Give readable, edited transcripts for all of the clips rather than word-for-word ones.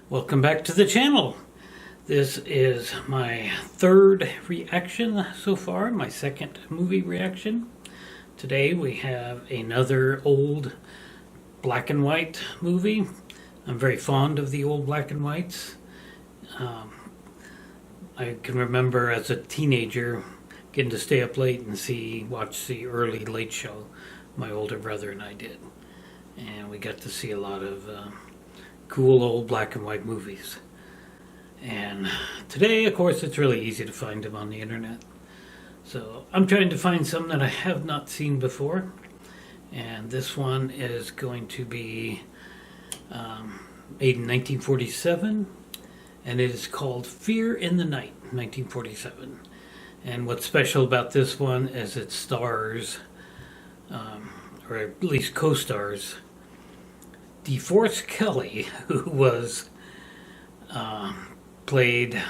Welcome back to the channel. This is my third reaction so far, my second movie reaction. Today we have another old black and white movie. I'm very fond of the old black and whites. I can remember as a teenager getting to stay up late and watch the early late show. My older brother and I did. And we got to see a lot of cool old black and white movies. And today, of course, it's really easy to find them on the internet. So I'm trying to find some that I have not seen before. And this one is going to be made in 1947. And it is called Fear in the Night, 1947. And what's special about this one is it stars, or at least co-stars, DeForest Kelley, who was played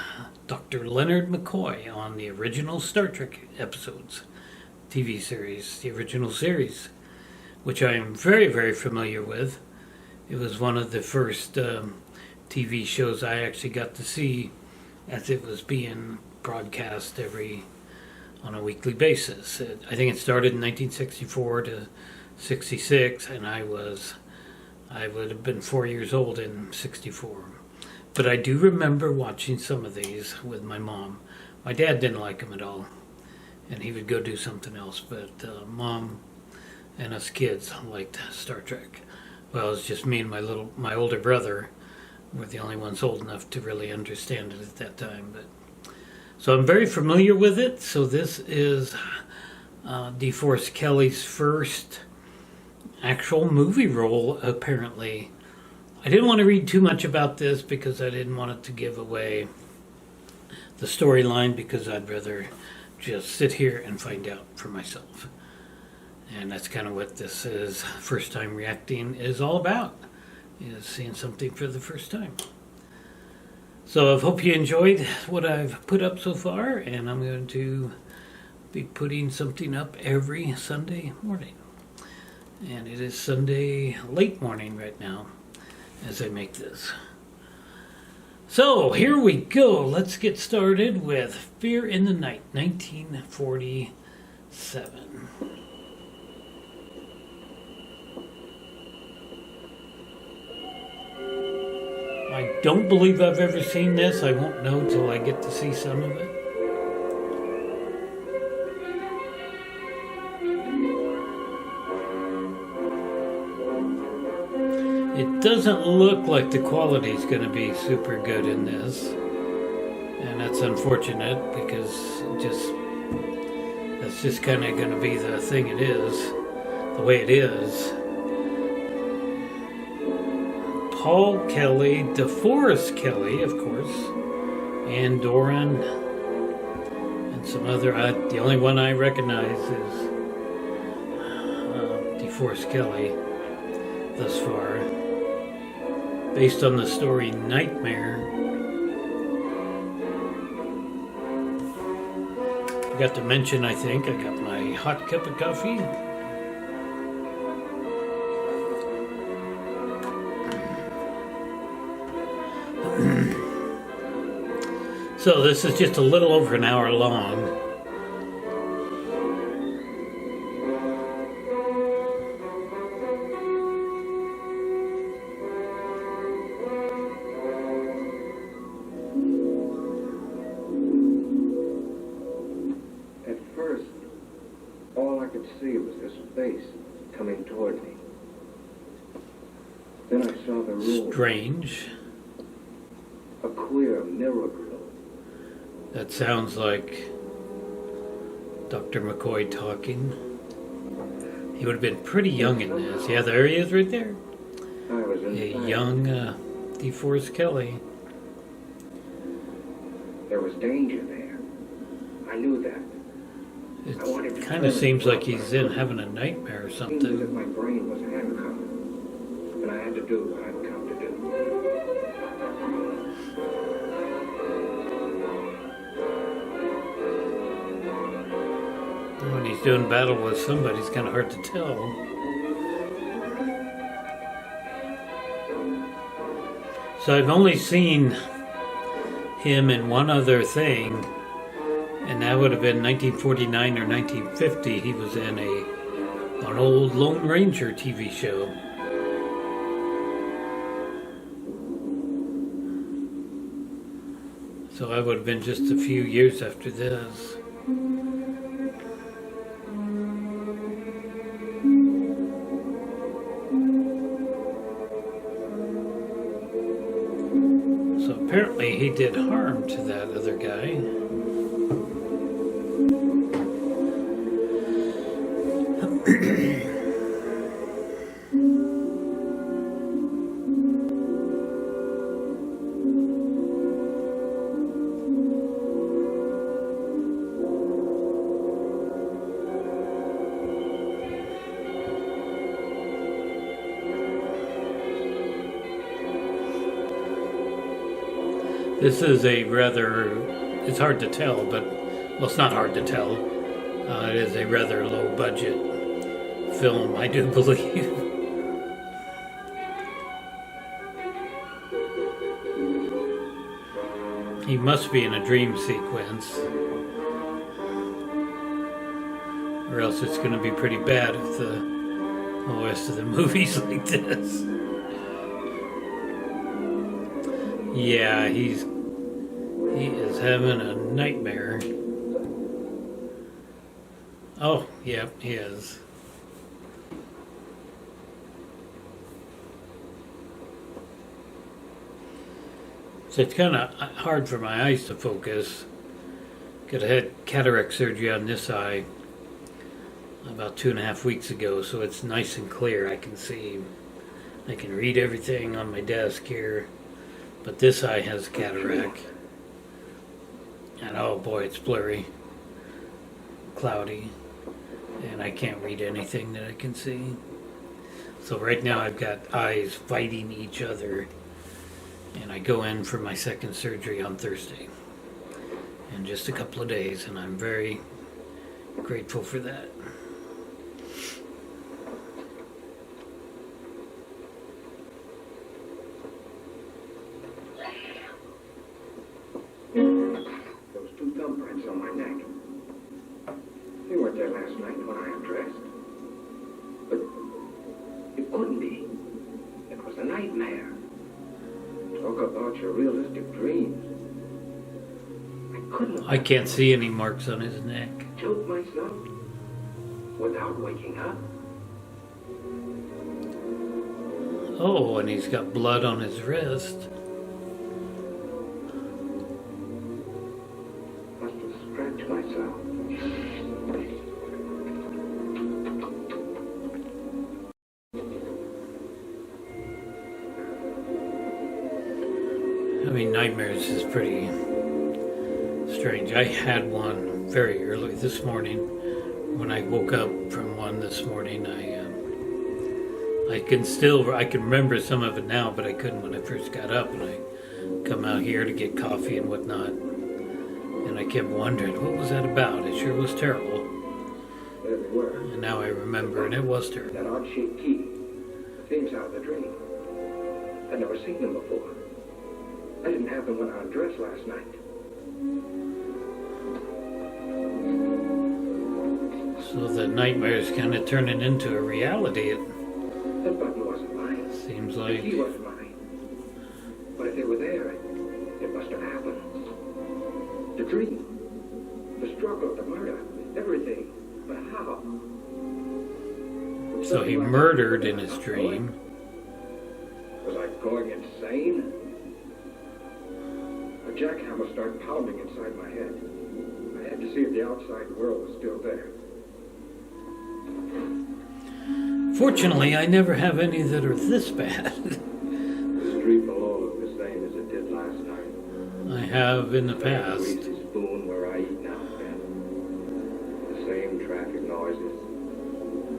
Dr. Leonard McCoy on the original Star Trek episodes, TV series, the original series, which I am very, very familiar with. It was one of the first TV shows I actually got to see as it was being broadcast on a weekly basis. I think it started in 1964 to 66, and I would have been 4 years old in 64. But I do remember watching some of these with my mom. My dad didn't like them at all, and he would go do something else. But Mom and us kids liked Star Trek. Well, it's just me and my older brother were the only ones old enough to really understand it at that time. So I'm very familiar with it. So this is DeForest Kelley's first actual movie role, apparently. I didn't want to read too much about this because I didn't want it to give away the storyline, because I'd rather just sit here and find out for myself. And that's kind of what this is, first time reacting, is all about, is seeing something for the first time. So I hope you enjoyed what I've put up so far, and I'm going to be putting something up every Sunday morning. And it is Sunday late morning right now as I make this. So here we go. Let's get started with Fear in the Night, 1947. I don't believe I've ever seen this. I won't know till I get to see some of it. It doesn't look like the quality is going to be super good in this, and that's unfortunate, because that's just kind of going to be the thing it is, the way it is. Paul Kelley, DeForest Kelley, of course, and Doran, and some other. The only one I recognize is DeForest Kelley thus far. Based on the story Nightmare. Forgot to mention, I think, I got my hot cup of coffee. So this is just a little over an hour long. All I could see was this face coming toward me. Then I saw the room. Strange. A queer mirror glow. That sounds like Dr. McCoy talking. He would have been pretty young in this. Yeah, there he is right there. I was inside. A young DeForest Kelley. There was danger there. I knew that. It kind of seems like he's having a nightmare or It seemed as if something. my brain was handcuffed, and I had to do what I'd come to do. When he's doing battle with somebody, it's kind of hard to tell. So I've only seen him in one other thing, and that would have been 1949 or 1950. He was in an old Lone Ranger TV show. So I would have been just a few years after this. So apparently he did harm to that other guy. This is a rather, it's hard to tell, but, well, it's not hard to tell. It is a rather low budget film, I do believe. He must be in a dream sequence, or else it's going to be pretty bad if the rest of the movie's like this. Yeah, he is having a nightmare. Oh, yeah, he is. So it's kind of hard for my eyes to focus. Because I had cataract surgery on this eye about 2.5 weeks ago, so it's nice and clear. I can see, I can read everything on my desk here. But this eye has cataract. And oh boy, it's blurry, cloudy, and I can't read anything that I can see. So right now I've got eyes fighting each other, and I go in for my second surgery on Thursday in just a couple of days, and I'm very grateful for that. Those two thumbprints on my neck. They weren't there last night when I undressed. But it couldn't be. It was a nightmare. Talk about your realistic dreams. I couldn't have I can't see any marks on his neck. choked myself without waking up. Oh, and he's got blood on his wrist. Must have scratched myself. I mean, nightmares is pretty strange. I had one very early this morning. When I woke up from one this morning, I can remember some of it now, but I couldn't when I first got up, and I come out here to get coffee and whatnot, and I kept wondering, what was that about? It sure was terrible. There they were. And now I remember, and it was terrible. That odd-shaped key. Seems out of the dream. I'd never seen them before. I didn't have them when I undressed last night. So the nightmare is kind of turning into a reality. It That button wasn't mine. seems The like. key wasn't mine. But if they were there, it must have happened. The dream, the struggle, the murder, everything. But how? So he murdered in his dream. Was I going insane? A jackhammer started pounding inside my head. I had to see if the outside world was still there. Fortunately, I never have any that are this bad. The street below looked the same as it did last night. I have in the The past. spoon where I eat now, Ben. The same traffic noises.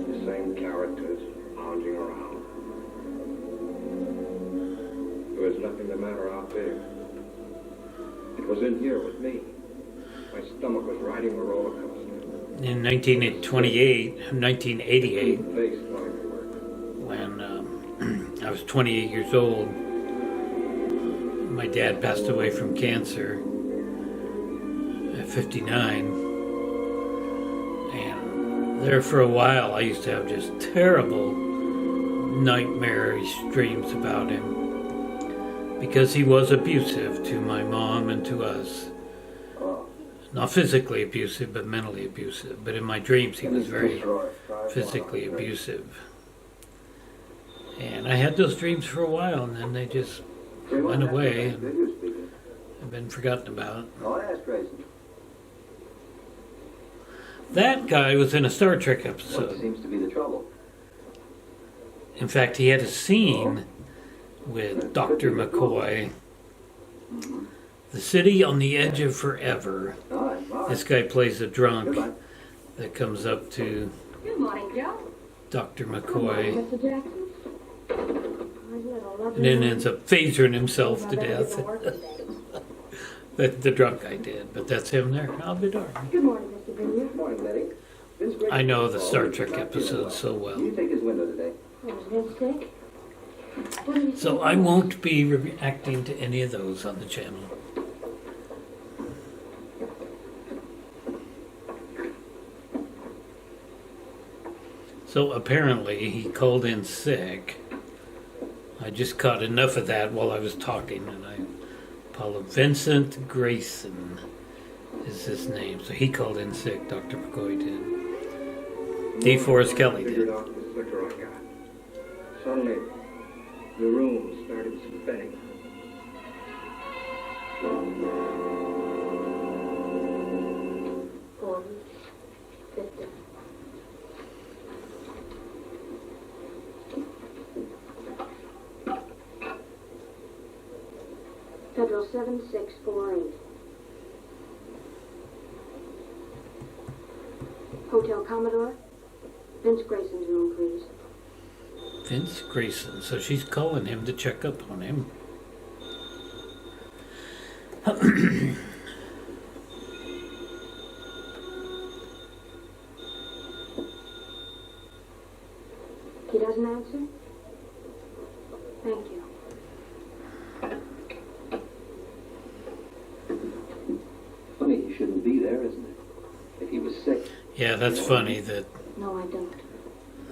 The same characters lounging around. There was nothing the matter out there. It was in here with me. My stomach was riding a roller coaster. In 1988, Face wanting to work. when I was 28 years old, my dad passed away from cancer at 59. And there for a while, I used to have just terrible nightmarish dreams about him. Because he was abusive to my mom and to us. Not physically abusive, but mentally abusive. But in my dreams, he was very physically abusive. And I had those dreams for a while, and then they just went away and have been forgotten about. That guy was in a Star Trek episode. What seems to be the trouble? In fact, he had a scene with Dr. McCoy. The City on the Edge of Forever. This guy plays a drunk that comes up to Dr. McCoy and then ends up phasering himself to death. The drunk guy did, but that's him there. I'll be darned. Good morning, Mr. Vineyard. Good morning, Letty. I know the Star Trek episodes so well. You take his window today. Was Vince sick? So I won't be reacting to any of those on the channel. So apparently he called in sick. I just caught enough of that while I was talking, and Vincent Grayson is his name. So he called in sick, Dr. McCoy did. DeForest Kelley did. Figured out this liquor I got. Suddenly, the room started spinning. Federal 7648. Hotel Commodore. Vince Grayson's room, please. Vince Grayson. So she's calling him to check up on him. He doesn't answer? Thank you. Funny he shouldn't be there, isn't it? If he was sick. Yeah, that's funny that No, I don't.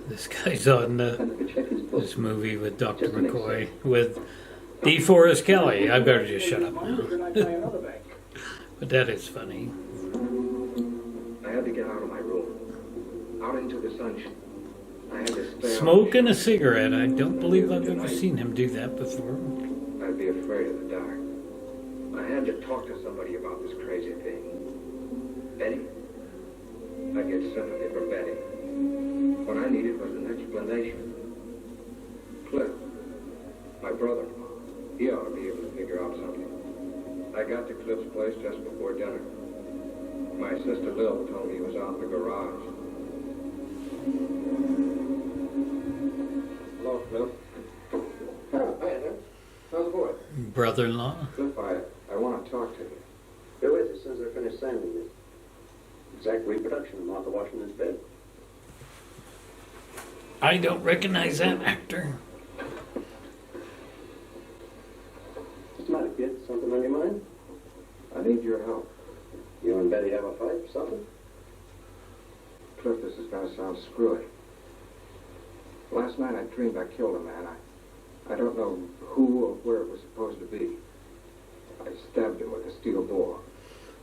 this guy's on I never check his book. this movie with Dr. McCoy with DeForest Kelley. I better just shut up now. But that is funny. I had to get out of my room, out into the sunshine. I had to stay Smoking a cigarette. I don't believe I've ever seen him do that before. I'd be afraid of the dark. I had to talk to somebody about this crazy thing. Betty? I get sympathy for Betty. What I needed was an explanation. Cliff, my brother-in-law, he ought to be able to figure out something. I got to Cliff's place just before dinner. My sister Lil told me he was out in the garage. Hello, Cliff. Oh, hi, Ed. How's the boy? Brother-in-law? Cliff, I want to talk to you. Who is it since they're finished sanding this? Exact reproduction of Martha Washington's bed. I don't recognize that actor. What's the matter, kid? Something on your mind? I need your help. You and Betty have a fight or something? Cliff, this is going to sound screwy. Last night I dreamed I killed a man. I don't know who or where it was supposed to be. I stabbed him with a steel bore.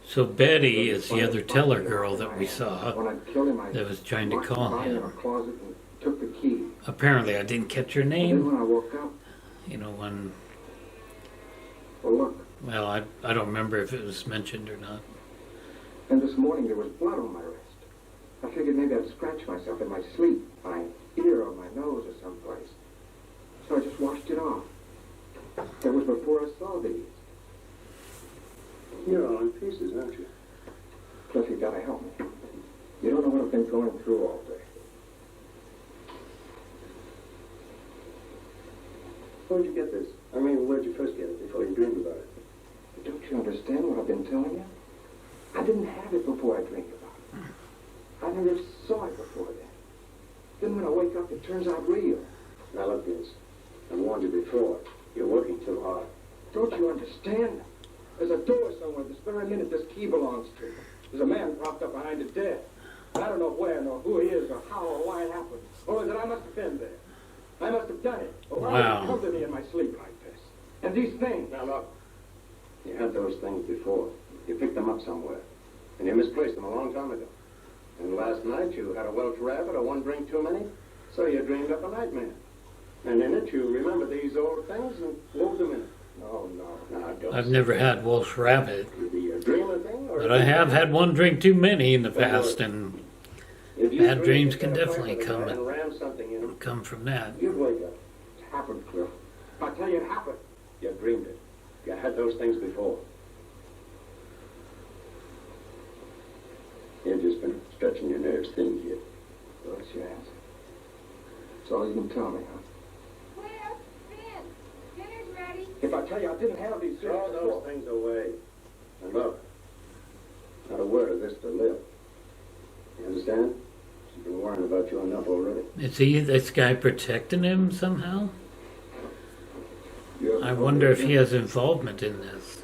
So Betty is the other teller girl that we saw When I killed him, I that was trying to locked the call body in a him. closet and took the key. Apparently I didn't catch her Then name. when I woke up, You know, when, well, look. well, I don't remember if it was mentioned or not. And this morning there was blood on my wrist. I figured maybe I'd scratch myself in my sleep, my ear or my nose or someplace. So I just washed it off. That was before I saw these. You're all in pieces, aren't you? Cliff, you gotta help me. You don't know what I've been going through all day. Where'd you get this? I mean, where'd you first get it before you dreamed about it? Don't you understand what I've been telling you? I didn't have it before I dreamed about it. I never saw it before then. Then when I wake up, it turns out real. Now look, Vince, I warned you before. You're working too hard. don't you understand? There's a door somewhere this very minute this key belongs to. There's a man propped up behind it dead. I don't know where, nor who he is, or how, or why it happened. Or that I must have been there. I must have done it. Or why Wow. did it come to me in my sleep like this? And these things. Now look, you had those things before. You picked them up somewhere. And you misplaced them a long time ago. And last night you had a Welsh rabbit or one drink too many, so you dreamed up a nightmare. And in it you remembered these old things and wove them in it. No. Now, don't I've never had Welsh rabbit, either you dream a thing or... but I have had one drink too many in the past, and If you bad dream dreams you can got a definitely fight with a come guy and- and ram something in him, come from that. you'd wake up. It happened, Cliff. I tell you, it happened. You dreamed it. You had those things before. You've just been stretching your nerves thin, kid. Well, that's your answer. That's all you can tell me, huh? Cliff, Finn, dinner's ready. If I tell you I didn't have these Throw those things away. And look, not a word of this to Liv. You understand? She's been worrying about you enough already. Is this guy protecting him somehow? I wonder if he has involvement in this.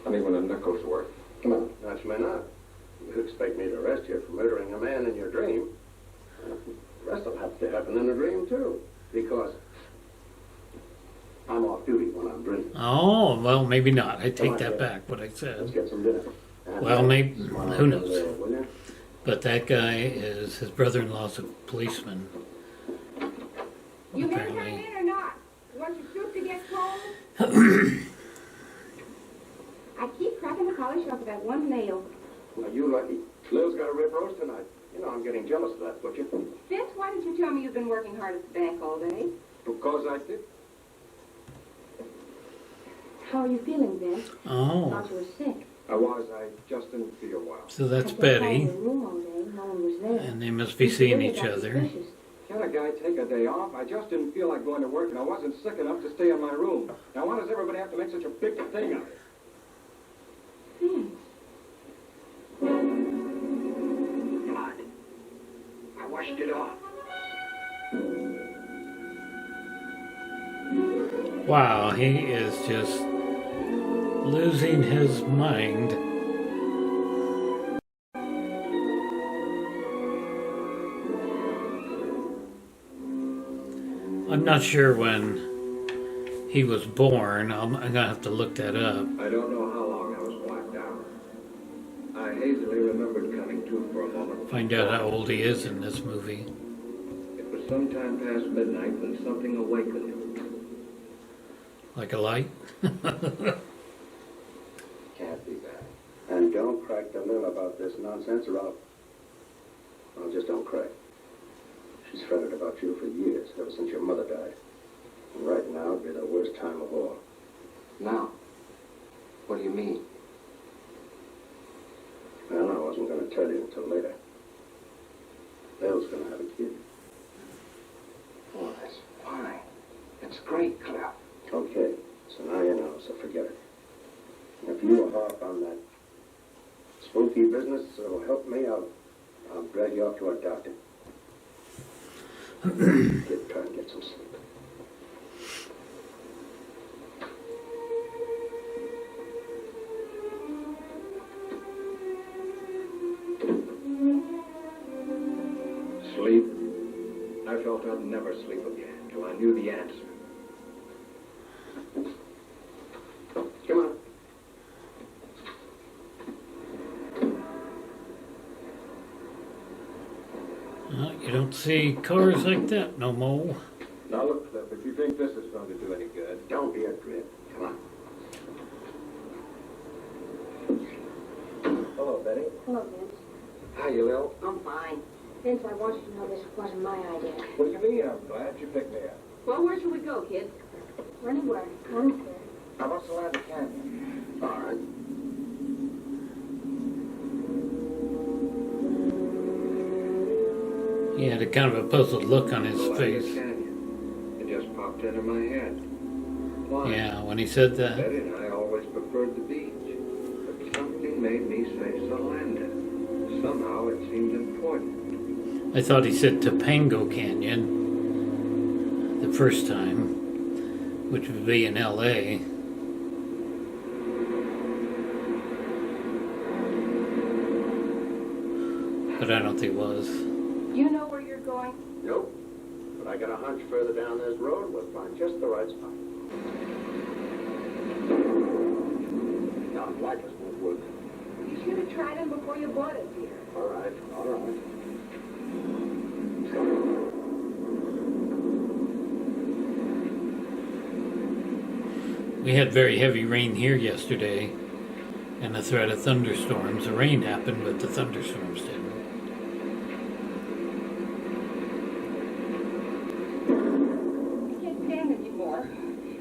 I mean, when the knuckles work. Come on. Naturally not. You expect me to arrest you for murdering a man in your dream. The rest will have to happen in a dream, too. Because I'm off duty when I'm dreaming. Oh, well, maybe not. I Come take on, that Dad. back, what I Let's said. get some dinner. And, Well, maybe, smile who a knows? little, will you? But that guy is, his brother-in-law's a policeman. You want to come Apparently. in or not? You want your soup to get cold? I keep cracking the polish off of that one nail. Are you lucky? Liv's got a rib roast tonight. You know I'm getting jealous of that, butcher. Vince, why didn't you tell me you've been working hard at the bank all day? Because I did. How are you feeling, Vince? Oh, Thought you were sick. I was. I just didn't feel well. so that's I've been in Betty, the room all day. No one was there. and they must be You seeing really each got other. suspicious. Can a guy take a day off? I just didn't feel like going to work, and I wasn't sick enough to stay in my room. Now, why does everybody have to make such a big thing out of it? Vince. Blood. I washed it off. Wow, he is just losing his mind. I'm not sure when he was born. I'm gonna have to look that up. I don't know how long I was blacked out. I hazily remembered coming to for a moment. Find out how old he is in this movie. It was sometime past midnight when something awakened. Like a light? Can't be that. And don't crack to Lil about this nonsense or I'll just don't crack. She's fretted about you for years, ever since your mother died. And right now would be the worst time of all. Now? What do you mean? Well, I wasn't going to tell you until later. Lil's going to have a kid. Oh, that's fine. It's great, Cliff. Okay, so now you know, so forget it. And if you harp on that spooky business that'll help me, I'll drag you off to a doctor. Try and get some sleep. Sleep? I felt I'd never sleep again till I knew the answer. Come on. You don't see cars like that no more. Now look, Cliff, if you think this is going to do any good, Don't be a grip. Come on. Hello, Betty. Hello, Vince. Hi, you Lil. I'm fine. Vince, I want you to know this wasn't my idea. What do you mean? I'm glad you picked me up. Well, where should we go, kids? Anywhere. I don't care. How about Salada Canyon? All right. He had a kind of a puzzled look on his Salada face. Canyon. It just popped into my head. Why? Yeah, when he said that. Betty and I always preferred the beach. But something made me say Salanda. Somehow it seemed important. I thought he said Topanga Canyon the first time, which would be in L.A. but I don't think it was. You know where you're going? Nope. But I got a hunch further down this road we'll find just the right spot. Not like us won't work. You should have tried them before you bought it, Peter. All right, all right. We had very heavy rain here yesterday, and a threat of thunderstorms. The rain happened, but the thunderstorms didn't. I can't stand it anymore.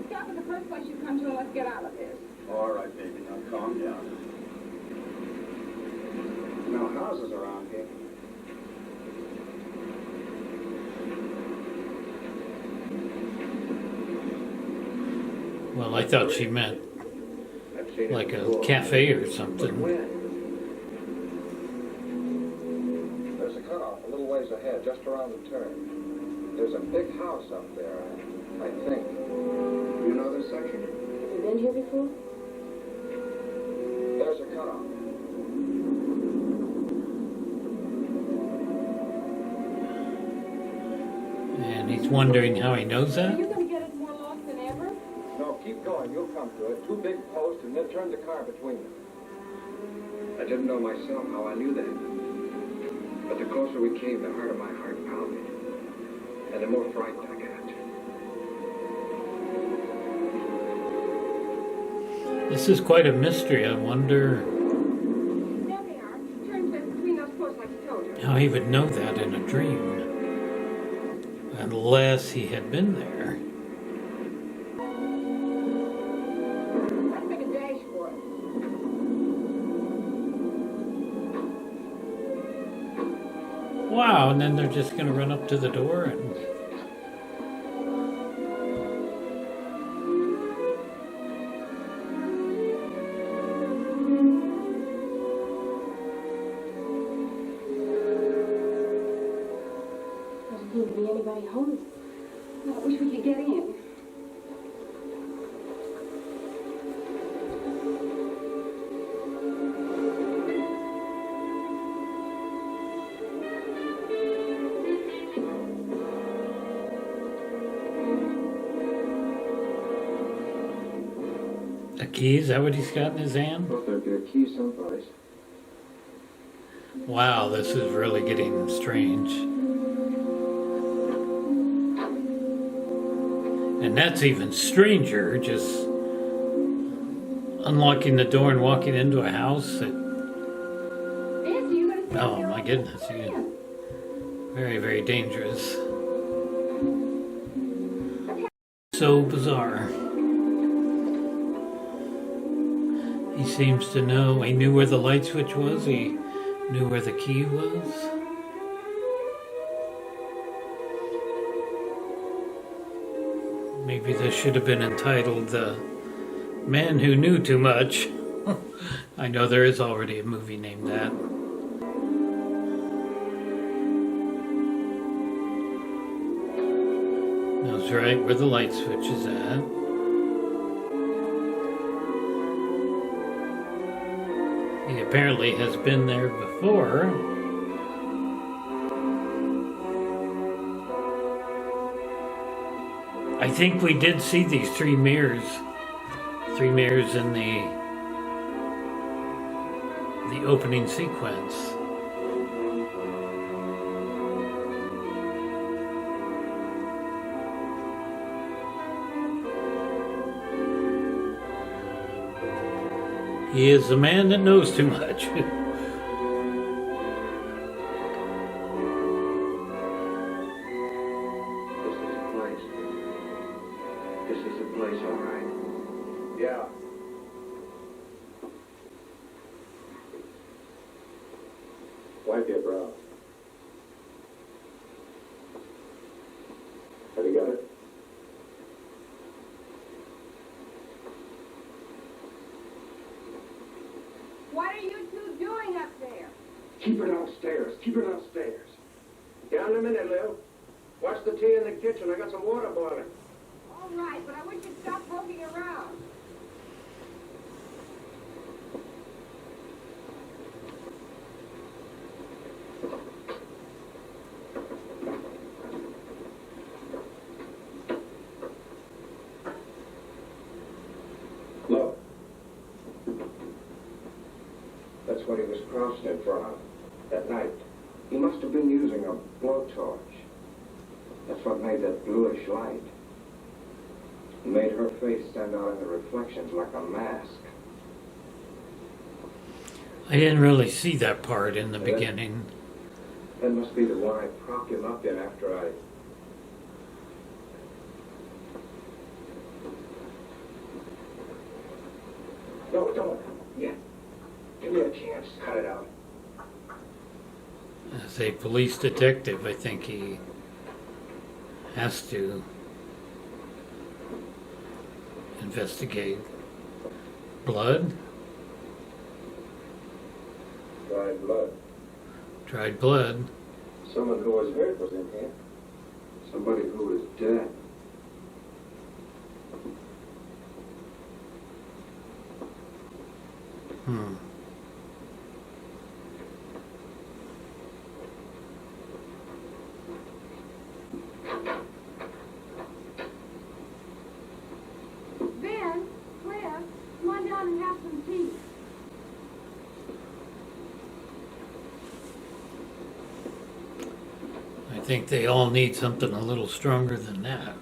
Stop in the first place you come to and let's get out of this. All right, baby, now calm down. No houses around here. Well, I thought she meant I've seen it like a before. cafe or But something. when? There's a cutoff a little ways ahead, just around the turn. There's a big house up there, I think. You know this section? Have you been here before? There's a cutoff. And he's wondering how he knows Are that. you going to get us more lost than ever? No, keep going. You'll come to it. Two big posts, and then turn the car between them. I didn't know myself how I knew that. But the closer we came, the harder my heart pounded. And the more frightened I got. This is quite a mystery. I wonder There they are. Turn just between those posts like you told you. how he would know that in a dream. Unless he had been there. Let's make a dash for it. Wow, and then they're just going to run up to the door and... Doesn't seem to be anybody home. I wish we could get in. A key? Is that what he's got in his hand? Well, there'd be a key someplace. Wow, this is really getting strange. And that's even stranger, just unlocking the door and walking into a house. Nancy, you going to stay Oh here my all goodness, day? you, very, very dangerous. So bizarre. He seems to know, he knew where the light switch was, he knew where the key was. Maybe this should have been entitled The Man Who Knew Too Much. I know there is already a movie named that. Knows right where the light switch is at. He apparently has been there before. I think we did see these three mirrors in the opening sequence. He is a man that knows too much. This is the place, all right. Yeah. Wipe your brow. Have you got it? What are you two doing up there? Keep her downstairs. Keep her downstairs. Down in a minute, Lil. Watch the tea in the kitchen. I got some water boiling. All right, but I wish you'd stop poking around. That's what he was crouched in front of that night. He must have been using a blowtorch. That's what made that bluish light. It made her face stand out in the reflections like a mask. I didn't really see that part in the beginning. That must be the one I propped him up in after I... No, don't. Yeah. Give me a chance. Cut it out. As a police detective, I think he has to investigate blood. Dried blood. Dried blood. Someone who was hurt was in here. Somebody who was dead. Ben, Cliff, come on down and have some tea. I think they all need something a little stronger than that.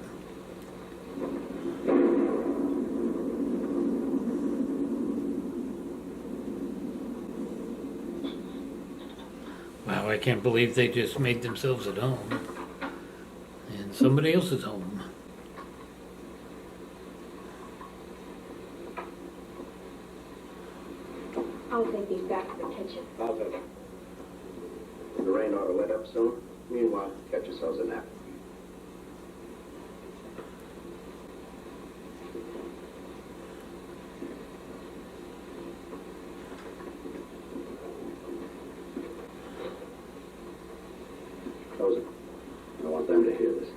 Wow, I can't believe they just made themselves at home in somebody else's home. I'll take these back to the kitchen. I'll take it. The rain ought to let up soon. Meanwhile, catch yourselves a nap. Close it. I don't want them to hear this.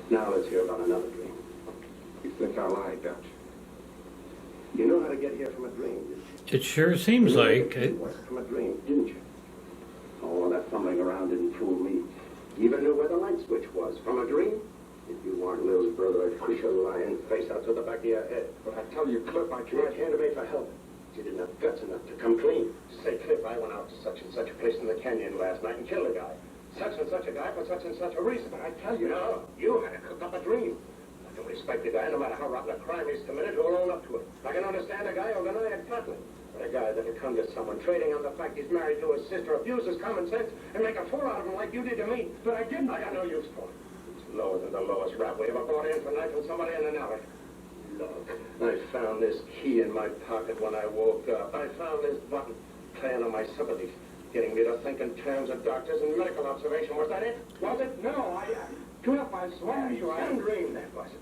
Now let's hear about another dream. You think I lied, don't you? You know how to get here from a dream, didn't you? It sure seems like it. From a dream, didn't you? All that fumbling around didn't fool me. You even knew where the light switch was. From a dream? If you weren't Lil's brother, I'd push your lying face out to the back of your head. But I tell you, Cliff, I You tried. can't for help. You didn't have guts enough to come clean. To say, Cliff, I went out to such and such a place in the canyon last night and killed a guy. Such and such a guy for such and such a reason. But I tell you, no, you had to cook up a dream. I don't respect a guy, no matter how rotten a crime he's committed, who'll own up to it. I can understand a guy who'll deny it flatly. But a guy that'll come to someone trading on the fact he's married to his sister, abuse his common sense, and make a fool out of him like you did to me. But I didn't. I got no use for it. It's lower than the lowest rap we ever brought in for knifing somebody in an alley. Look, I found this key in my pocket when I woke up. I found this button playing on my sympathies, getting me to think in terms of doctors and medical observation. Was that it? Was it? No, Cliff, I swear you had a dream, that was it.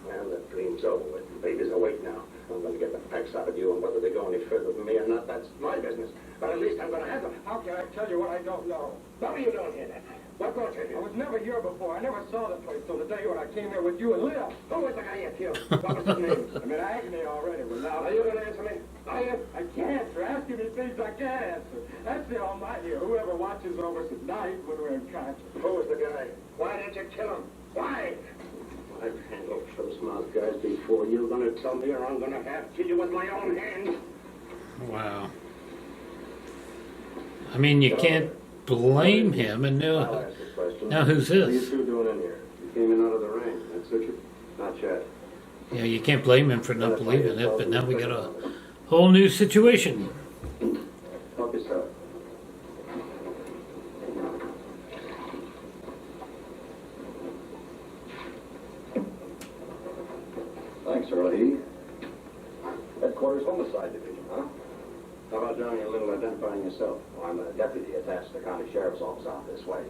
Well, the dream's over with. The baby's awake now. I'm going to get the facts out of you, and whether they go any further than me or not, that's my business. But at least I'm going to have them. How can I tell you what I don't know? What are you doing here, then? What brought you I here? was never here before. I never saw the place till the day when I came here with you and Lil. Who was the guy you killed? What was his name? I'm in agony already, but now Are you going to answer me? Are you? I can't. You're asking me things I can't answer. That's the Almighty, or whoever watches over us at night when we're unconscious. Who was the guy? Why did you kill him? Why? I've handled close-mouthed guys before. You're going to tell me, or I'm going to have to kill you with my own hands. Wow. I mean, you can't blame him, and I'll now, ask the question. now who's What are you this? two doing in here? You came in out of the rain. That suit you? Not yet. Yeah, you can't blame him for not believing it, but now we got a whole new situation. Help yourself. Thanks, Early. Headquarters Homicide Division, huh? How about doing a little identifying yourself? Well, I'm a deputy attached to the county sheriff's office out this way.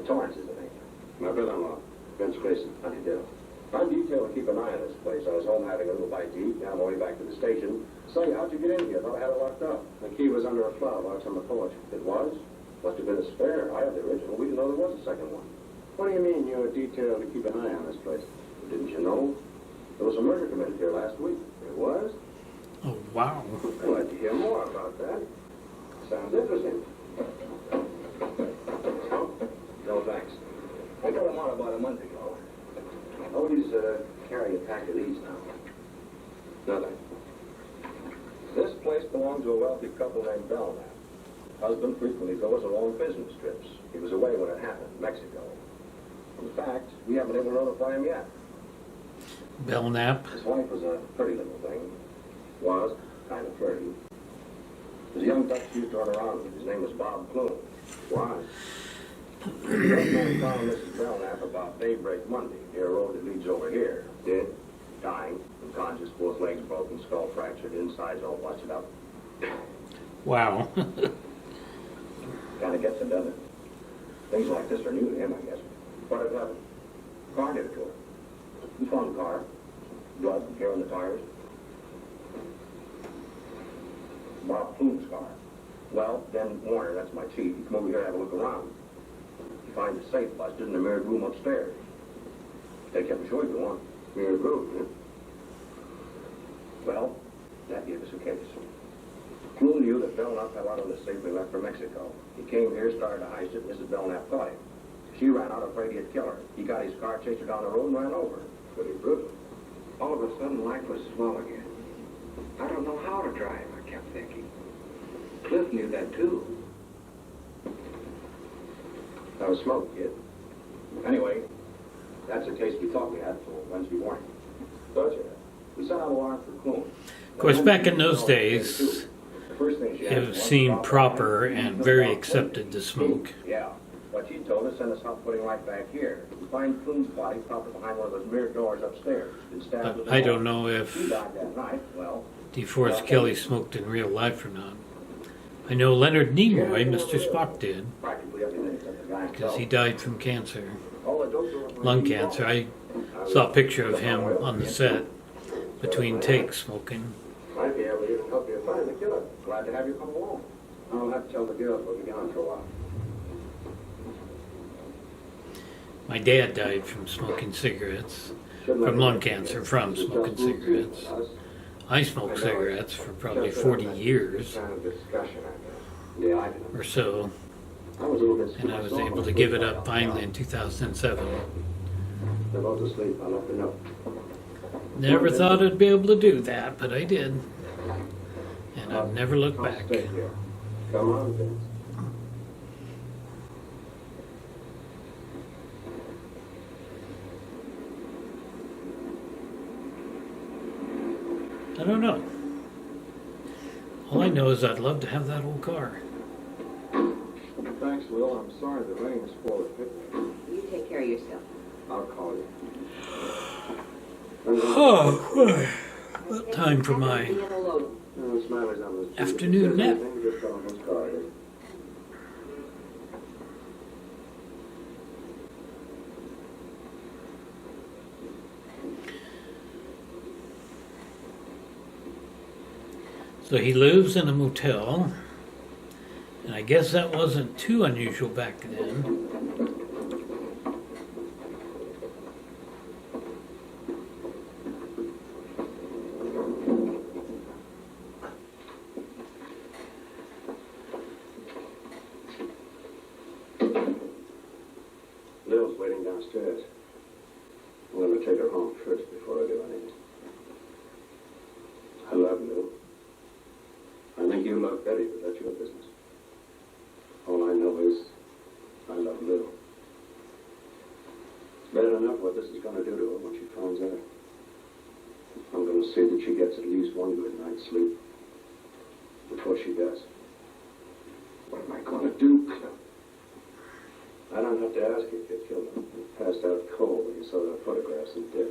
Torrance is the name. My brother-in-law, Vince Grayson. How do you do? I'm detailed to keep an eye on this place. I was home having a little bite to eat, on my way back to the station. Say, how'd you get in here? Thought I had it locked up. The key was under a flower box on the porch. It was? Must have been a spare. I have the original. We didn't know there was a second one. What do you mean you were detailed to keep an eye on this place? Didn't you know? There was a murder committed here last week. It was? Oh, wow. I'd like to hear more about that. Sounds interesting. No, thanks. I got them on about a month ago. Always carry a pack of these now. Nothing. This place belonged to a wealthy couple named Belknap. Husband frequently goes on long business trips. He was away when it happened, Mexico. In fact, we haven't been able to notify him yet. Belknap. His wife was a pretty little thing. Was kind of flirty. There's a young Dutch used to run around with. His name was Bob Clune. Why? The man found Mrs. Belknap about daybreak Monday, near a road that leads over here. Dead, dying, unconscious, both legs broken, skull fractured, insides all busted up. Wow. Kind of gets it, doesn't it? Things like this are new to him, I guess. What had happened? Car did it to him. He found the car, blood, hair on the tires. Bob Clune's car. Well, then Warner, that's my chief, he come over here to have a look around. He finds the safe busted in the mirrored room upstairs. Take up a show if you want. Mirrored room, huh? Well, that gave us a case. Clune knew that Belknap had out on the safe we left for Mexico. He came here, started to heist it, Mrs. Belknap caught him. She ran out afraid he'd kill her. He got his car, chased her down the road, and ran over her. Pretty brutal. All of a sudden, life was swell again. I don't know how to drive, I kept thinking. Cliff knew that, too. That was smoke, kid. Anyway, that's the case we thought we had for Wednesday morning. Thought you We sent out a warrant for Clune. Of course, back in those days, The first thing she it asked was was, seen "Bob, proper Bob, and Bob, very Bob, accepted to smoke. Yeah. What she told us sent us out putting right back here. We find Clune's body propped behind one of those mirrored doors upstairs. Been stabbed But with a I knife. don't know He if died that night. Well, DeForest Kelley smoked in real life or not. I know Leonard Nimoy, Mr. Spock, did, practically everything except the guy because himself. he died from cancer, All the dope were- lung cancer. I saw a picture of him on the set between takes smoking. Might be able to even help you find the killer. Glad to have you come along. I'll have to tell the girls we'll be gone for a while. My dad died from smoking cigarettes, Shouldn't let from you lung get cancer it. from It's smoking just routine cigarettes. with us. I smoked cigarettes for probably 40 years Kind of discussion, I guess. Yeah, I didn't. or so, I was a little bit and I was able to give it up finally in 2007. They're both asleep. I left a note. Never thought I'd be able to do that, but I did. And I've never looked I'll back. stay here. Come on, Vince. I don't know. All I know is I'd love to have that old car. Thanks, Will. I'm sorry the rain spoiled the picnic. You take care of yourself. I'll call you. Oh, about time for my Smiley's on this afternoon nap. Just got on his car. So he lives in a motel, and I guess that wasn't too unusual back then. Lil's waiting downstairs. I'm going to take her home first before I do anything. I love Lil. I think you love Betty, but that's your business. All I know is I love Lil. It's bad enough what this is going to do to her when she finds out. I'm going to see that she gets at least one good night's sleep before she does. What am I going to do, Cliff? I don't have to ask you if you killed him. He passed out cold when he saw the photographs and did.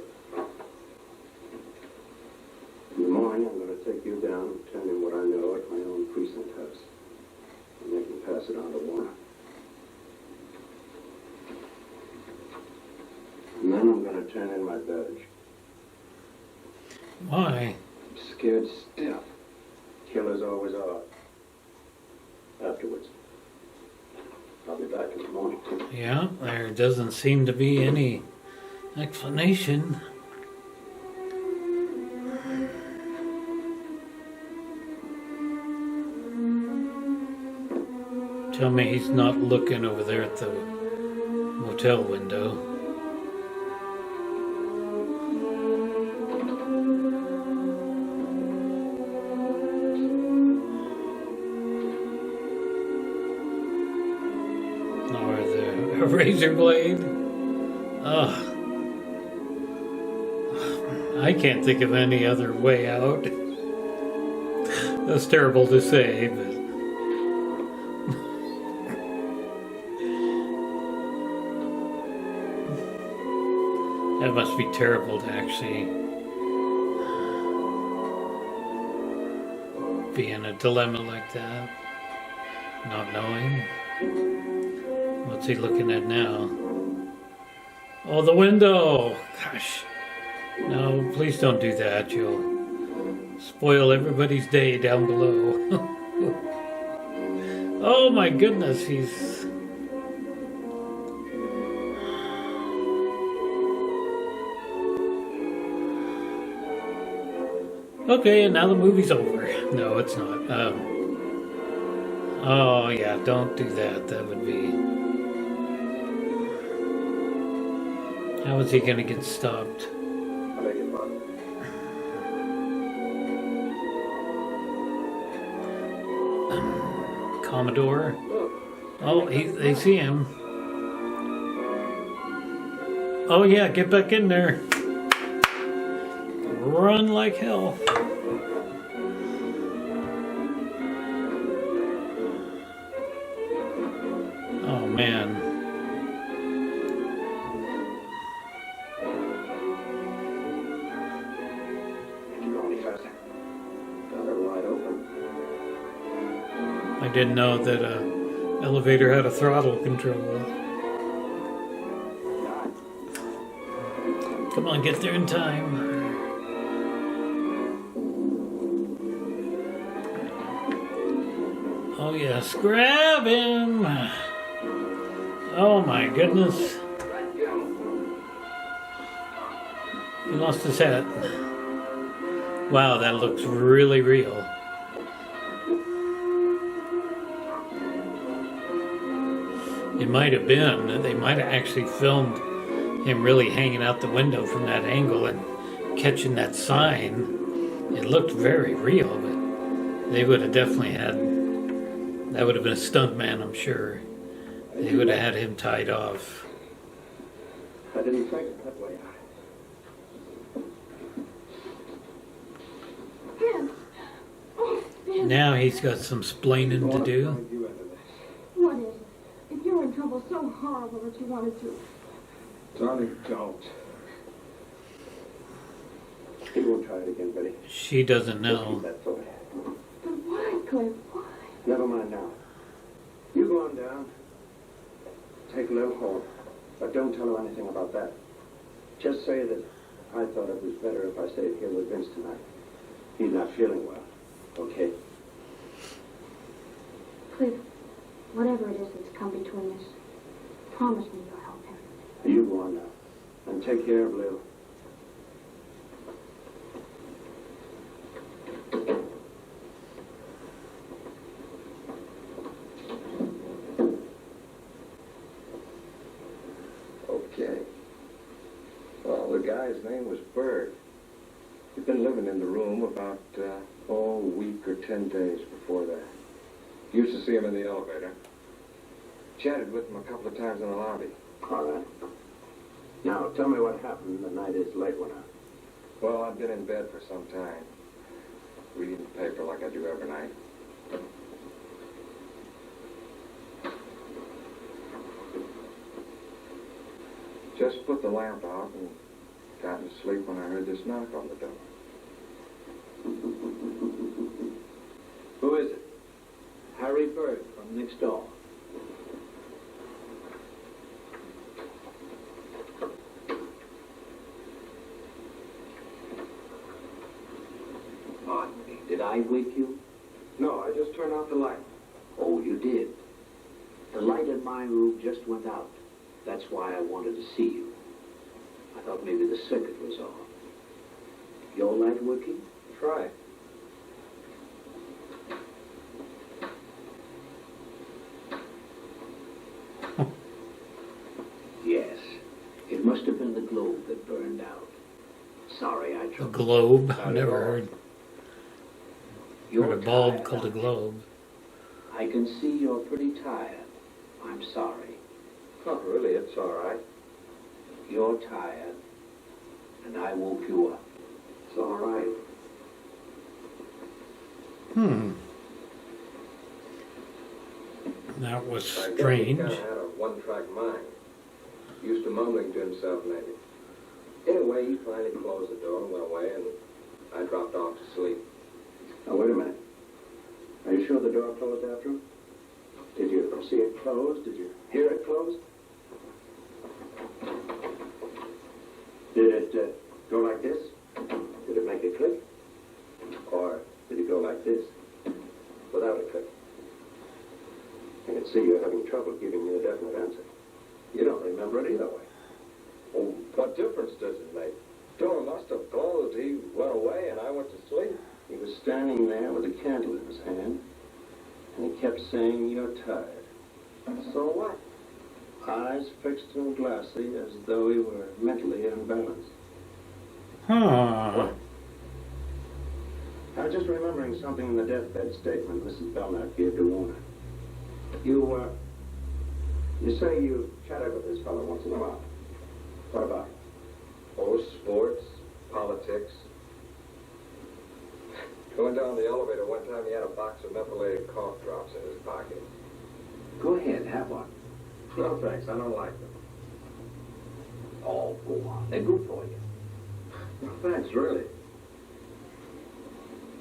In the morning, I'm going to take you down and tell him what I know at my own precinct house. And they can pass it on to Warner. And then I'm going to turn in my badge. Why? I'm scared stiff. Killers always are. Afterwards. I'll be back in the morning. Yeah, there doesn't seem to be any explanation. Tell me he's not looking over there at the motel window. Or the razor blade. Ugh. I can't think of any other way out. That's terrible to say, but that must be terrible to actually be in a dilemma like that, not knowing. What's he looking at now? Oh, the window! Gosh. No, please don't do that. You'll spoil everybody's day down below. Oh my goodness, he's... Okay, and now the movie's over. No, it's not. Oh yeah, don't do that. That would be... How is he gonna get stopped? I beg your pardon. Commodore? Oh, they see him. Oh yeah, get back in there. Run like hell. Oh man. I didn't know that elevator had a throttle control. Come on, get there in time. Oh yes, grab him! Oh my goodness. He lost his hat. Wow, that looks really real. It might have been. They might have actually filmed him really hanging out the window from that angle and catching that sign. It looked very real, but they would have definitely had... That would have been a stunt man, I'm sure. They would have had him tied off. I didn't think it that way. Ben! Oh, Ben! Now he's got some splaining to do. What is it? If you're in trouble so horrible that you wanted to... Darling, don't. He won't try it again, Betty. She doesn't Just know. keep that thought. But why, Cliff? Why? Never mind now. You go on down. Take Lil home. But don't tell her anything about that. Just say that I thought it was better if I stayed here with Vince tonight. He's not feeling well. Okay? Cliff, whatever it is that's come between us, promise me you'll help him. You go on now. And take care of Lil. Okay. Well, the guy's name was Bird. He'd been living in the room about, a week or 10 days before that. Used to see him in the elevator. Chatted with him a couple of times in the lobby. All right. Now, tell me what happened the night his light went out. Well, I'd been in bed for some time, reading the paper like I do every night. Just put the lamp out and got to sleep when I heard this knock on the door. Who is it? Harry Bird from next door. Pardon me, did I wake you? No, I just turned out the light. Oh, you did. The light in my room just went out. That's why I wanted to see you. I thought maybe the circuit was off. Your light working? Try. Sorry, I A troubled globe. Not I at never all. heard you. a bulb called a globe. I can see you're pretty tired. I'm sorry. Not really, it's all right. You're tired, and I woke you up. It's all right. That was I guess he strange. kind of had a one-track mind. Used to mumbling to himself, maybe. Anyway, he finally closed the door and went away, and I dropped off to sleep. Now, wait a minute. Are you sure the door closed after him? Did you see it close? Did you hear it close? Did it go like this? Did it make a click? Or did it go like this? Without a click? I can see you're having trouble giving me a definite answer. You don't remember it either way. Well, what difference does it make? Door must have closed. He went away, and I went to sleep. He was standing there with a candle in his hand, and he kept saying, "You're tired." So what? Eyes fixed and glassy, as though he were mentally imbalanced. Huh. I was just remembering something in the deathbed statement Mrs. Belknap gave to Warner. You say you chatted with this fellow once in a while. What about it? Oh, sports, politics. Going down the elevator one time, he had a box of methylated cough drops in his pocket. Go ahead, have one. No, thanks. I don't like them. Oh, go on. They're good for you. Well, thanks, really.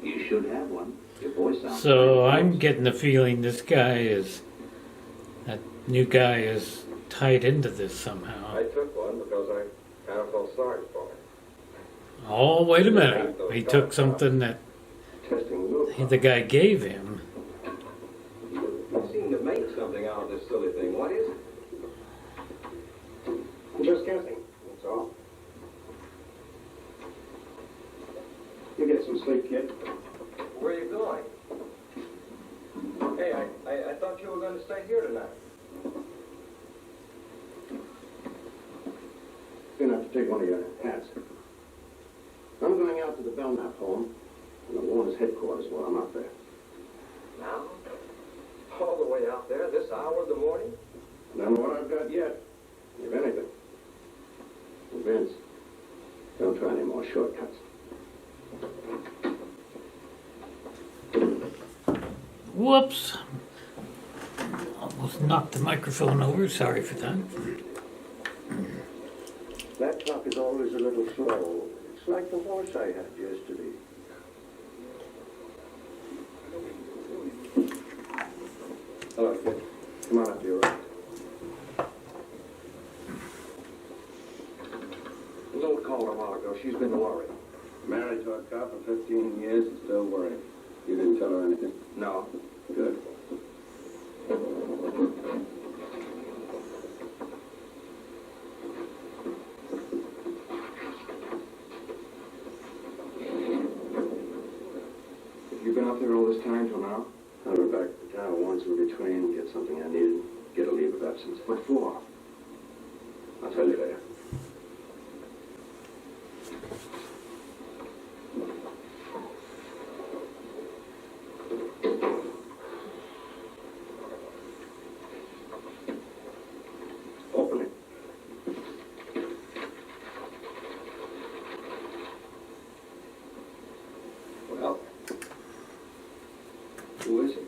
You should have one. Your voice sounds So pretty I'm close. getting the feeling that new guy is tied into this somehow. I took one because I kind of felt sorry for him. Oh, wait a minute. He took something that Testing will. the guy gave him. You seem to make something out of this silly thing. What is it? I'm just guessing, that's all. You get some sleep, kid. Where are you going? Hey, I thought you were going to stay here tonight. You're going to have to take one of your hats. I'm going out to the Belknap home and the Warner's headquarters while I'm out there. Now? All the way out there, this hour of the morning? None of what I've got yet, if anything. And Vince, don't try any more shortcuts. Whoops. Almost knocked the microphone over. Sorry for that. That clock is always a little slow. It's like the horse I had yesterday. Hello, kid. Come on up to your right. Lola called a while ago. She's been worried. Married to a cop for 15 years and still worried. You didn't tell her anything? No. Good. You've been up there all this time till now? I went back to town once in between, get something I needed, get a leave of absence. What for? I'll tell you later. Open it. Well, who is it?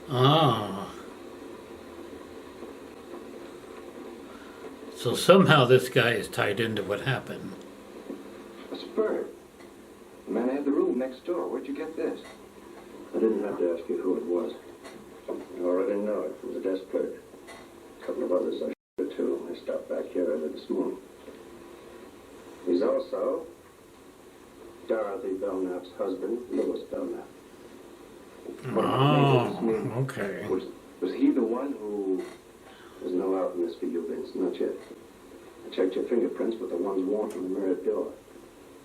Ah. So somehow this guy is tied into what happened. A Spur. The man had the room next door. Where'd you get this? I didn't have to ask you who it was. You already know it from the desk clerk. A couple of others I should too. I stopped back here early this morning. He's also Dorothy Belknap's husband, Louis Belknap. Oh, okay. Was he the one who... There's no out in this for you, Vince, not yet. I checked your fingerprints with the ones worn from the mirrored door.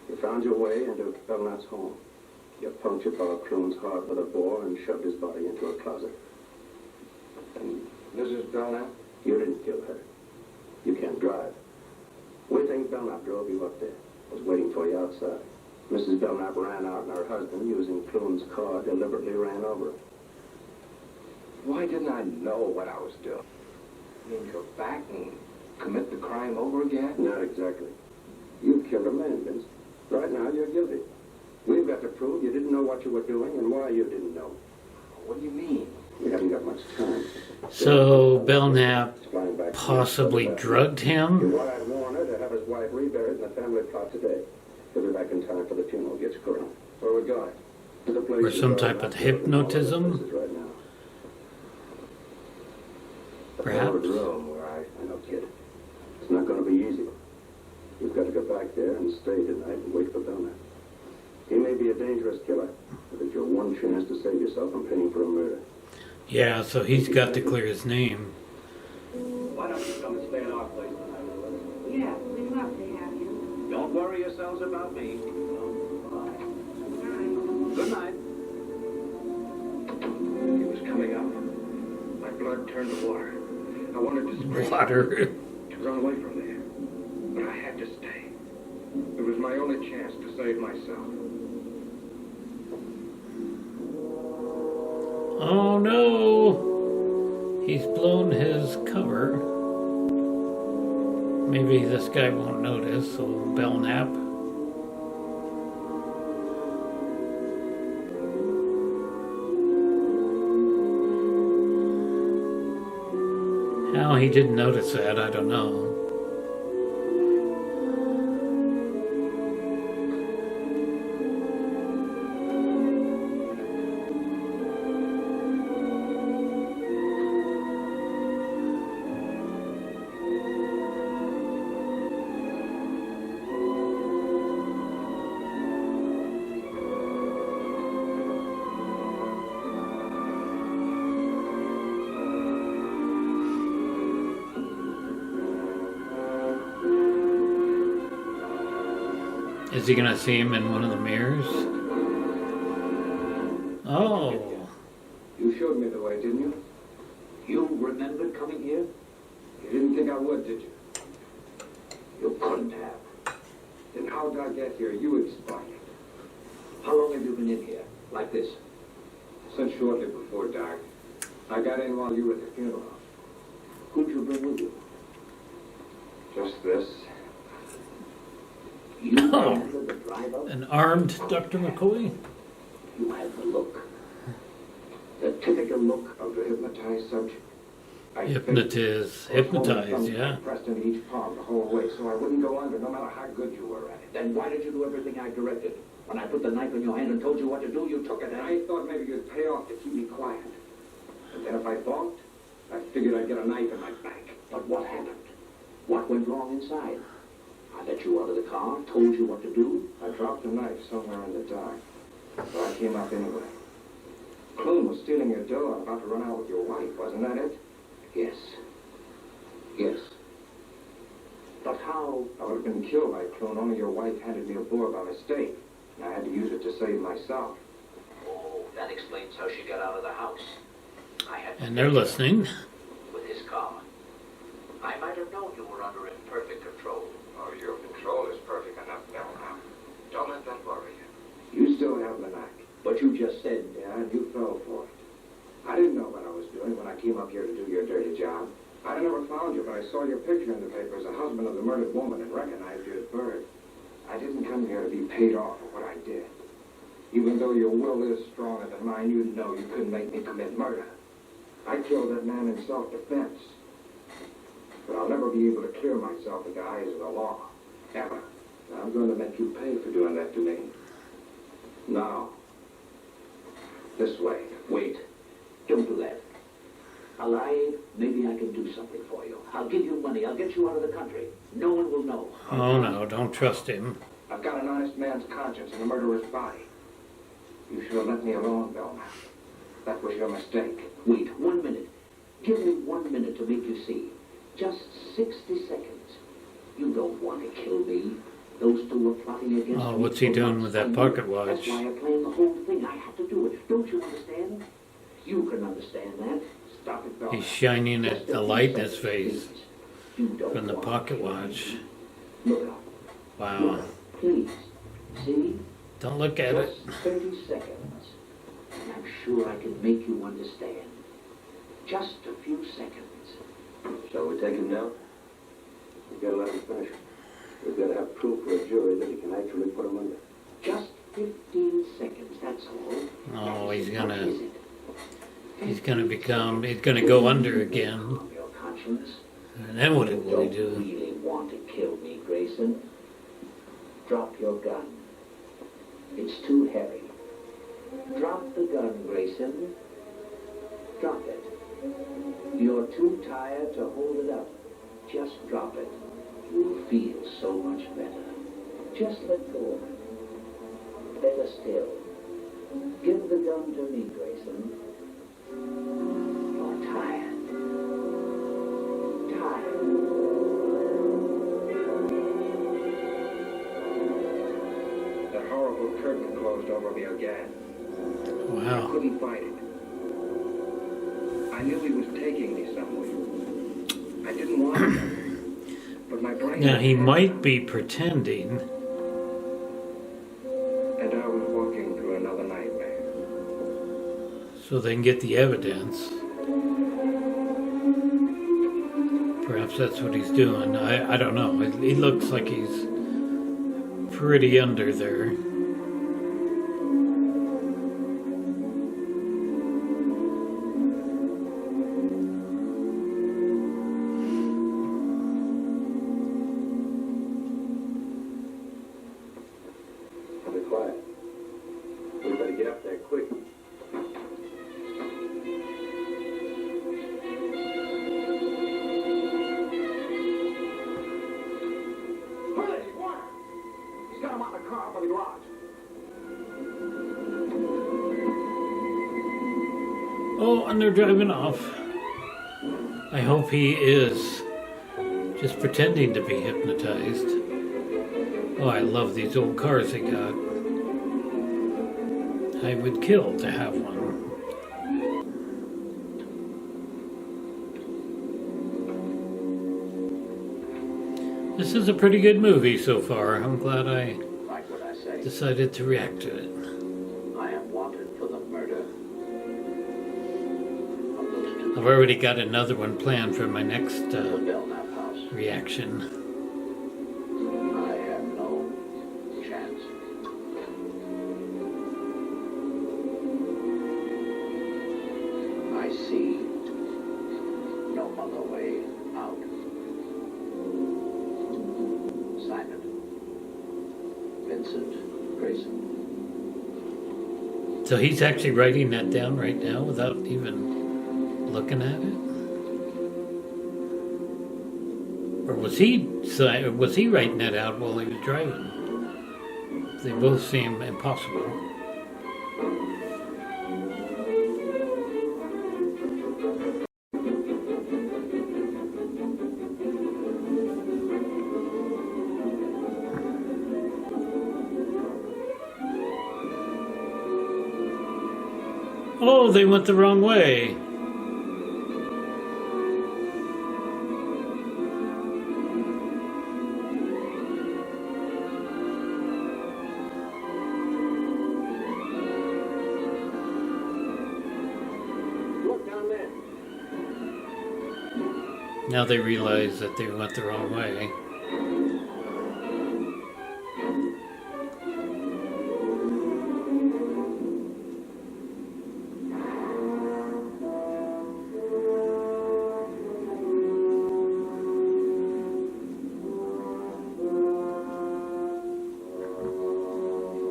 You found your way into Belknap's home. You punctured Bob Clune's heart with a bore and shoved his body into a closet. And Mrs. Belknap, you didn't kill her. You can't drive. We think Belknap drove you up there. Was waiting for you outside. Mrs. Belknap ran out and her husband, using Clune's car, deliberately ran over her. Why didn't I know what I was doing? You mean go back and commit the crime over again? Not exactly. You've killed a man, Vince. Right now, you're guilty. We've got to prove you didn't know what you were doing and why you didn't know. What do you mean? We haven't got much time. So Belknap It's flying back. possibly drugged You him? wired Warner to have his wife reburied in the family plot today. He'll be back in time for the funeral gets going. Where are we going? To the place Or some type of hypnotism? Right now. Perhaps. The room where I know, kid. It's not going to be easy. You've got to go back there and stay tonight and wait for Belknap. He may be a dangerous killer, but it's your one chance to save yourself from paying for a murder. Yeah, so he's got to clear his name. Why don't you come and stay in our place tonight, Elizabeth? Yeah, we'd love to have you. Don't worry yourselves about me. Good night. He was coming up. My blood turned to water. I wanted to scream. Water. To run away from there. But I had to stay. It was my only chance to save myself. Oh no! He's blown his cover. Maybe this guy won't notice, so Belknap. How he didn't notice that, I don't know. Is he gonna see him in one of the mirrors? Oh. You showed me the way, didn't you? You remembered coming here? You didn't think I would, did you? You couldn't have. Then how did I get here? You explain. How long have you been in here? Like this? Since shortly before dark. I got in while you were at the funeral. Who'd you bring with you? Just this. You Oh. remember the driver? An armed Dr. McCoy? You had the look. The typical look of the hypnotized subject. Hypnotize, yeah. Pressed into each palm the whole way, so I wouldn't go under, no matter how good you were at it. Then why did you do everything I directed? When I put the knife in your hand and told you what to do, you took it, And eh? I thought maybe you'd pay off to keep me quiet. And then if I balked, I figured I'd get a knife in my back. But what happened? What went wrong inside? I let you out of the car, told you what to do. I dropped the knife somewhere in the dark, so I came up anyway. Clune was stealing your dough and about to run out with your wife, wasn't that it? Yes. Yes. But how? I would have been killed by Clune, only your wife handed me a bore by mistake, and I had to use it to save myself. Oh, that explains how she got out of the house. I had to And they're listening. with his car. I might have known you were under imperfect control. Oh, your control is perfect enough now. Don't let that worry you. You still have the knack. But you just said, Yeah, and you fell for it. I didn't know what I was doing when I came up here to do your dirty job. I'd never found you, but I saw your picture in the paper as a husband of the murdered woman and recognized you as Bird. I didn't come here to be paid off for what I did. Even though your will is stronger than mine, you know you couldn't make me commit murder. I killed that man in self-defense. But I'll never be able to clear myself in the eyes of the law. Ever. And I'm going to make you pay for doing that to me. Now. This way. wait, don't do that. Alive, maybe I can do something for you. I'll give you money. I'll get you out of the country. No one will know. Oh no, don't trust him. I've got an honest man's conscience in a murderer's body. You should have let me alone, Belknap. That was your mistake. Wait, 1 minute. Give me 1 minute to make you see. Just 60 seconds. You don't want to kill me. Those two were plotting against Oh, me what's he for doing months. with that I knew pocket it. watch? That's why I planned the whole thing. I had to do it. Don't you understand? You can understand that. Stop it, Doc. He's shining Just the a few light in his seconds, face please. You don't from the want pocket to. watch. Look up. Wow. Please. See? Don't look at it. Just 30 seconds. And I'm sure I can make you understand. Just a few seconds. Shall we take him now? We've got to let him finish. We've got to have proof for a jury that he can actually put him under. Just 15 seconds, that's all. Oh, he's What gonna is it? he's gonna go under again. On your conscience. And then what You will he don't do? really want to kill me, Grayson. Drop your gun. It's too heavy. Drop the gun, Grayson. Drop it. You're too tired to hold it up. Just drop it. You'll feel so much better. Just let go of it. Better still. Give the gun to me, Grayson. You're tired. Tired. That horrible curtain closed over me again. I Wow. couldn't fight it. I knew he was taking me somewhere. I didn't want to. But my brain... Now he might be pretending. And I was walking through another nightmare. So they can get the evidence. Perhaps that's what he's doing. I don't know. He looks like he's pretty under there. Be quiet. We better get up there quick. Hurry, Warner! He's got him out of the car by the garage. Oh, and they're driving off. I hope he is just pretending to be hypnotized. Oh, I love these old cars they got. I would kill to have one. This is a pretty good movie so far. I'm glad I Like what I say. decided to react to it. I am wanted for the murder of those two. I've already got another one planned for my next The Belknap house. reaction. I have no chance. I see no other way out. Simon. Vincent Grayson. So he's actually writing that down right now without even looking at it? Or was he writing that out while he was driving? They both seem impossible. Oh, they went the wrong way. Look down there. Now they realize that they went the wrong way.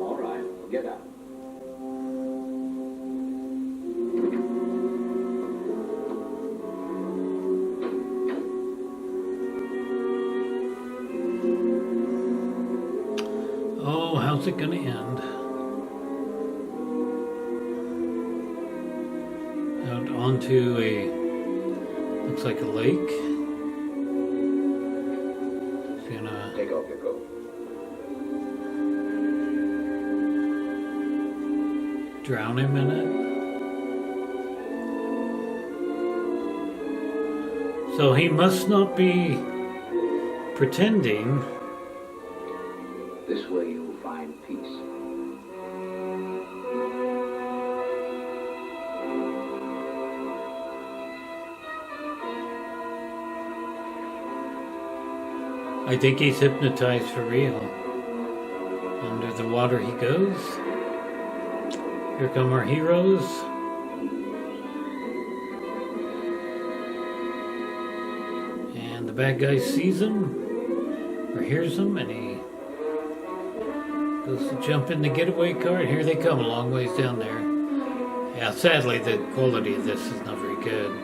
All right, get out. Oh, how's it gonna end? Out onto a, looks like a lake. It's gonna, Take off your coat. drown him in it. So he must not be pretending. This way you'll find peace. I think he's hypnotized for real. Under the water he goes. Here come our heroes. And the bad guy sees him, or hears him, and he goes to jump in the getaway car, and here they come a long ways down there. Yeah, sadly the quality of this is not very good.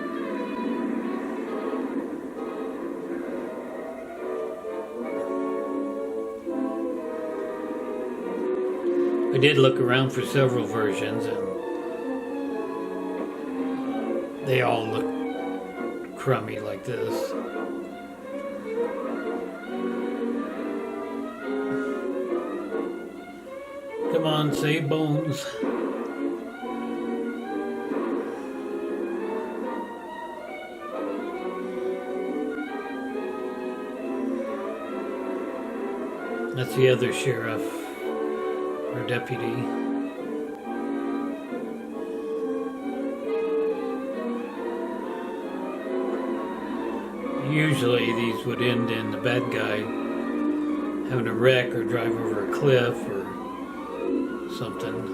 I did look around for several versions, and they all look crummy like this. Come on, save Bones. That's the other sheriff. Our deputy. Usually these would end in the bad guy having a wreck or drive over a cliff or something.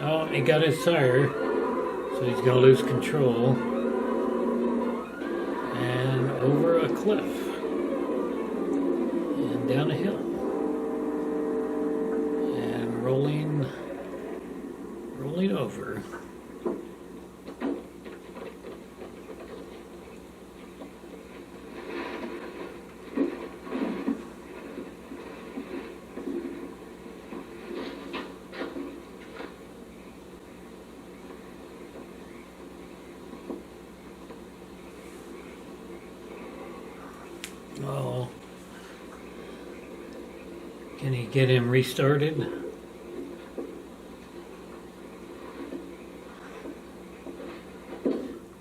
Oh, he got his tire. So he's going to lose control and over a cliff and down a hill and rolling over. Oh, can he get him restarted?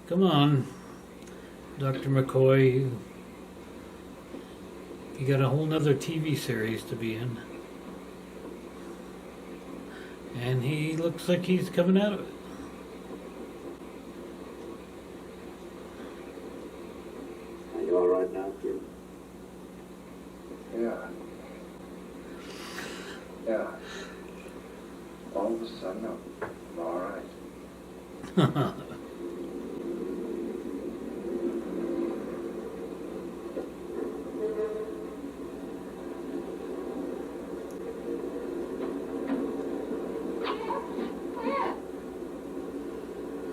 Come on, Dr. McCoy. You got a whole nother TV series to be in. And he looks like he's coming out of it. Are you all right now, kid? Yeah. Yeah. All of a sudden, I'm all right.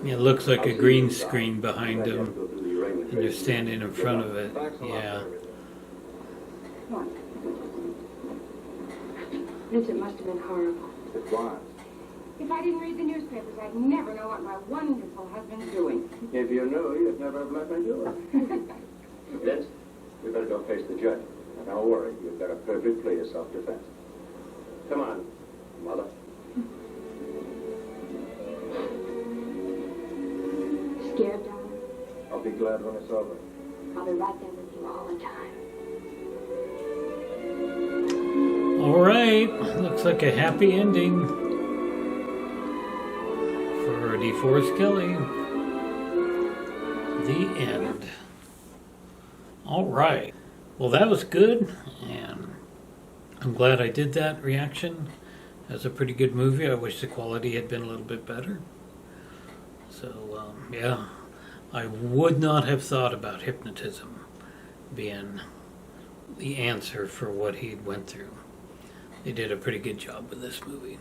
It looks like a green screen behind him, and they're standing in front of it. Yeah. What? Vincent must have been horrible. It was. If I didn't read the newspapers, I'd never know what my wonderful husband's doing. If you knew, you'd never have let me do it. Vince, we better go face the judge. Now, don't worry, you've got a perfect plea of self-defense. Come on, Mother. Scared, darling? I'll be glad when it's over. I'll be right there with you all the time. All right. Looks like a happy ending for DeForest Kelley. The end. All right. Well, that was good, and I'm glad I did that reaction. That's a pretty good movie. I wish the quality had been a little bit better. So, yeah, I would not have thought about hypnotism being the answer for what he went through. They did a pretty good job with this movie.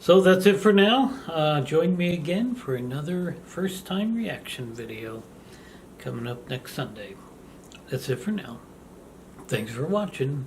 So that's it for now. Join me again for another first time reaction video coming up next Sunday. That's it for now. Thanks for watching.